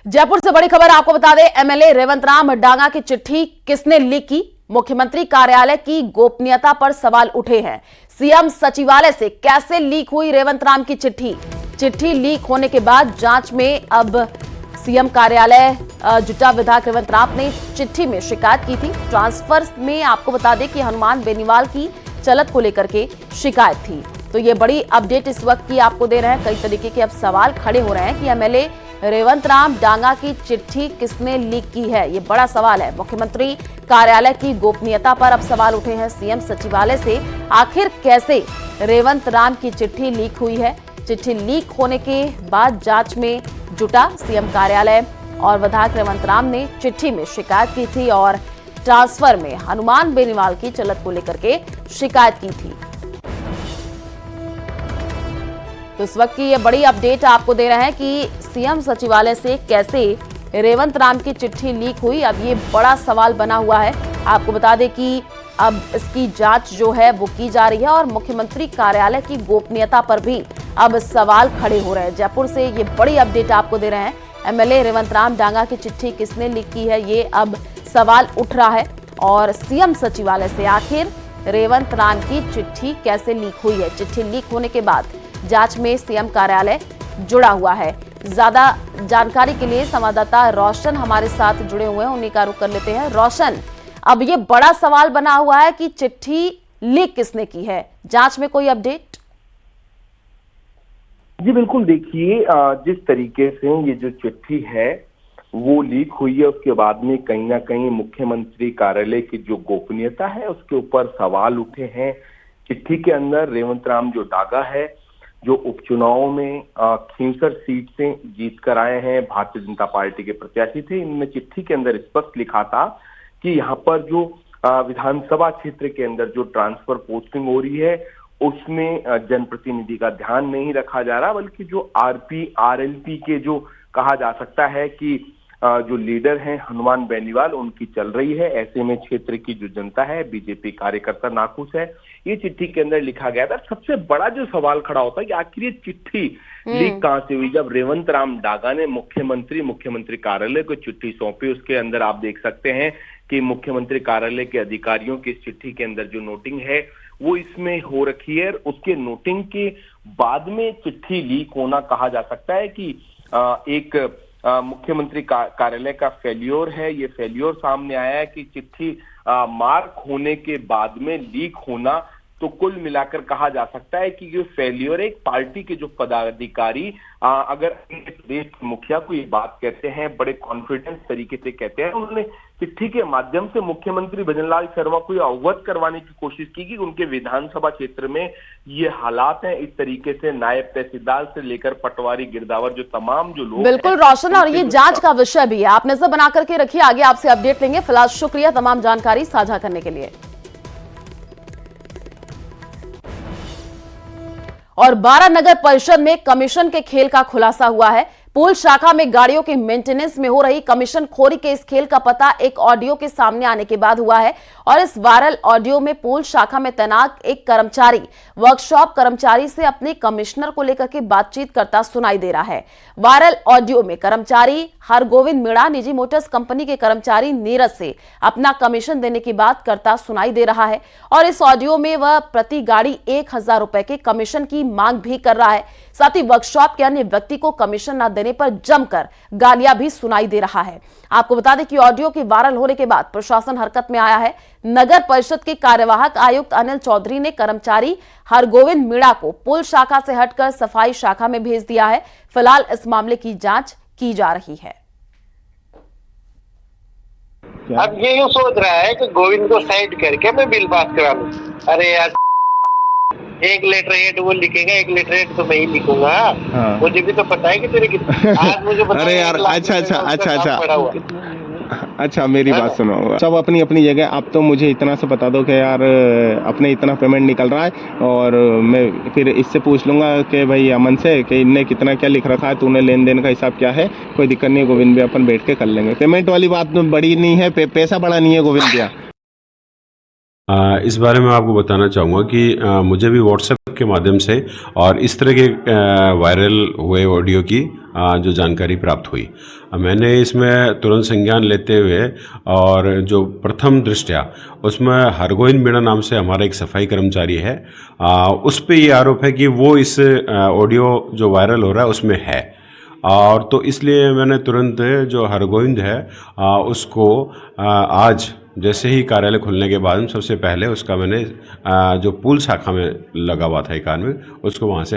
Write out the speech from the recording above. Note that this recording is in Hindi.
जयपुर से बड़ी खबर आपको बता दें, एमएलए रेवंत राम डांगा की चिट्ठी किसने लीक की? मुख्यमंत्री कार्यालय की गोपनीयता पर सवाल उठे हैं। सीएम सचिवालय से कैसे लीक हुई रेवंत राम की चिट्ठी? चिट्ठी लीक होने के बाद जांच में अब सीएम कार्यालय जुटा। विधायक रेवंत राम ने चिट्ठी में शिकायत की थी। ट्रांसफर में आपको बता दें कि हनुमान बेनीवाल की चलत को लेकर के शिकायत थी। तो ये बड़ी अपडेट इस वक्त की आपको दे रहे हैं। कई तरीके के अब सवाल खड़े हो रहे हैं कि एमएलए रेवंत राम डांगा की चिट्ठी किसने लीक की है, ये बड़ा सवाल है। मुख्यमंत्री कार्यालय की गोपनीयता पर अब सवाल उठे हैं। सीएम सचिवालय से आखिर कैसे रेवंत राम की चिट्ठी लीक हुई है? चिट्ठी लीक होने के बाद जांच में जुटा सीएम कार्यालय और विधायक रेवंत राम ने चिट्ठी में शिकायत की थी और ट्रांसफर में हनुमान बेनीवाल की चलत को लेकर के शिकायत की थी। तो इस वक्त की ये बड़ी अपडेट आपको दे रहे हैं कि सीएम सचिवालय से कैसे रेवंत राम की चिट्ठी लीक हुई। अब ये बड़ा सवाल बना हुआ है। आपको बता दें कि अब इसकी जांच जो है वो की जा रही है और मुख्यमंत्री कार्यालय की गोपनीयता पर भी अब सवाल खड़े हो रहे हैं। जयपुर से ये बड़ी अपडेट आपको दे रहे हैं। एमएलए रेवंत राम डांगा की चिट्ठी किसने लीक की है, ये अब सवाल उठ रहा है। और सीएम सचिवालय से आखिर रेवंत राम की चिट्ठी कैसे लीक हुई है? चिट्ठी लीक होने के बाद जांच में सीएम कार्यालय जुड़ा हुआ है। ज्यादा जानकारी के लिए संवाददाता रोशन हमारे साथ जुड़े हुए हैं, उन्हीं का रुख कर लेते हैं। रोशन, अब ये बड़ा सवाल बना हुआ है कि चिट्ठी लीक किसने की है, जांच में कोई अपडेट? जी बिल्कुल, देखिए जिस तरीके से ये जो चिट्ठी है वो लीक हुई है, उसके बाद में कहीं ना कहीं मुख्यमंत्री कार्यालय की जो गोपनीयता है उसके ऊपर सवाल उठे हैं। चिट्ठी के अंदर रेवंत राम जो डांगा है, जो उपचुनाव में खींवसर सीट से जीत कर आए हैं, भारतीय जनता पार्टी के प्रत्याशी थे, इनमें चिट्ठी के अंदर स्पष्ट लिखा था कि यहाँ पर जो विधानसभा क्षेत्र के अंदर जो ट्रांसफर पोस्टिंग हो रही है उसमें जनप्रतिनिधि का ध्यान नहीं रखा जा रहा, बल्कि जो आरपी आरएलपी के जो कहा जा सकता है कि जो लीडर हैं हनुमान बेनीवाल, उनकी चल रही है। ऐसे में क्षेत्र की जो जनता है, बीजेपी कार्यकर्ता नाखुश है। ये चिट्ठी के अंदर लिखा गया था। सबसे बड़ा जो सवाल खड़ा होता है कि आखिर ये चिट्ठी लीक कहां से हुई? जब रेवंत राम डांगा ने मुख्यमंत्री कार्यालय को चिट्ठी सौंपी, उसके अंदर आप देख सकते हैं कि मुख्यमंत्री कार्यालय के अधिकारियों की इस चिट्ठी के अंदर जो नोटिंग है वो इसमें हो रखी है। उसके नोटिंग के बाद में चिट्ठी लीक होना कहा जा सकता है कि एक मुख्यमंत्री कार्यालय का फेल्योर है। ये फेल्योर सामने आया है कि चिट्ठी मार्क होने के बाद में लीक होना, तो कुल मिलाकर कहा जा सकता है कि ये फेल्योर एक पार्टी के जो पदाधिकारी अगर प्रदेश के मुखिया को ये बात कहते हैं, बड़े कॉन्फिडेंस तरीके से कहते हैं, उन्होंने चिट्ठी के माध्यम से मुख्यमंत्री भजनलाल शर्मा को अवगत करवाने की कोशिश की कि उनके विधानसभा क्षेत्र में ये हालात हैं। इस तरीके से नायब तहसीलदार से लेकर पटवारी गिरदावर जो तमाम जो लोग, बिल्कुल रोशन, और ये जांच का विषय भी है, आप नजर बना करके रखिए, आगे आपसे अपडेट लेंगे। फिलहाल शुक्रिया तमाम जानकारी साझा करने के लिए। और 12 नगर परिषद में कमीशन के खेल का खुलासा हुआ है। पूल शाखा में गाड़ियों के मेंटेनेंस में हो रही कमीशन खोरी के इस खेल का पता एक ऑडियो के सामने आने के बाद हुआ है और इस वायरल ऑडियो में पूल शाखा में तैनात एक कर्मचारी वर्कशॉप कर्मचारी से अपने कमिश्नर को लेकर के बातचीत करता सुनाई दे रहा है। वायरल ऑडियो में कर्मचारी हरगोविंद मीणा निजी मोटर्स कंपनी के कर्मचारी नीरज से अपना कमीशन देने की बात करता सुनाई दे रहा है और इस ऑडियो में वह प्रति गाड़ी 1000 रुपए के कमीशन की मांग भी कर रहा है। साथ ही वर्कशॉप के अन्य व्यक्ति को कमीशन न देने पर जमकर गालियां भी सुनाई दे रहा है। आपको बता दें कि ऑडियो के वायरल होने के बाद प्रशासन हरकत में आया है। नगर परिषद के कार्यवाहक आयुक्त अनिल चौधरी ने कर्मचारी हरगोविंद मीणा को पुल शाखा से हटकर सफाई शाखा में भेज दिया है। फिलहाल इस मामले की जांच की जा रही है। अब ये यूँ सोच रहा है कि गोविंद को साइड करके मैं बिल पास करा लूं। अरे यार, एक लेटर हेड वो लिखेगा, एक लेटर हेड तो मैं ही लिखूंगा। हाँ। मुझे भी तो पता है कि तेरे आज मुझे पता। अरे यार, अच्छा मेरी बात सुनो। सब अपनी अपनी जगह। आप तो मुझे इतना से बता दो कि यार अपने इतना पेमेंट निकल रहा है और मैं फिर इससे पूछ लूंगा कि भाई अमन से कि इनने कितना क्या लिख रखा है, तूने लेन देन का हिसाब क्या है। कोई दिक्कत नहीं है गोविंद भैया, अपन बैठ के कर लेंगे। पेमेंट वाली बात तो बड़ी नहीं है, पैसा बड़ा नहीं है गोविंद भैया। इस बारे में आपको बताना चाहूँगा कि मुझे भी व्हाट्सएप के माध्यम से और इस तरह के वायरल हुए ऑडियो की जो जानकारी प्राप्त हुई, मैंने इसमें तुरंत संज्ञान लेते हुए और जो प्रथम दृष्टया उसमें हरगोविंद मीणा नाम से हमारा एक सफाई कर्मचारी है, उस पे ये आरोप है कि वो इस ऑडियो जो वायरल हो रहा है उसमें है, और तो इसलिए मैंने तुरंत जो हरगोविंद है उसको आज जैसे ही कार्यालय खुलने के बाद सबसे पहले उसका मैंने जो पूल शाखा में लगा हुआ था एक आदमी, उसको वहाँ से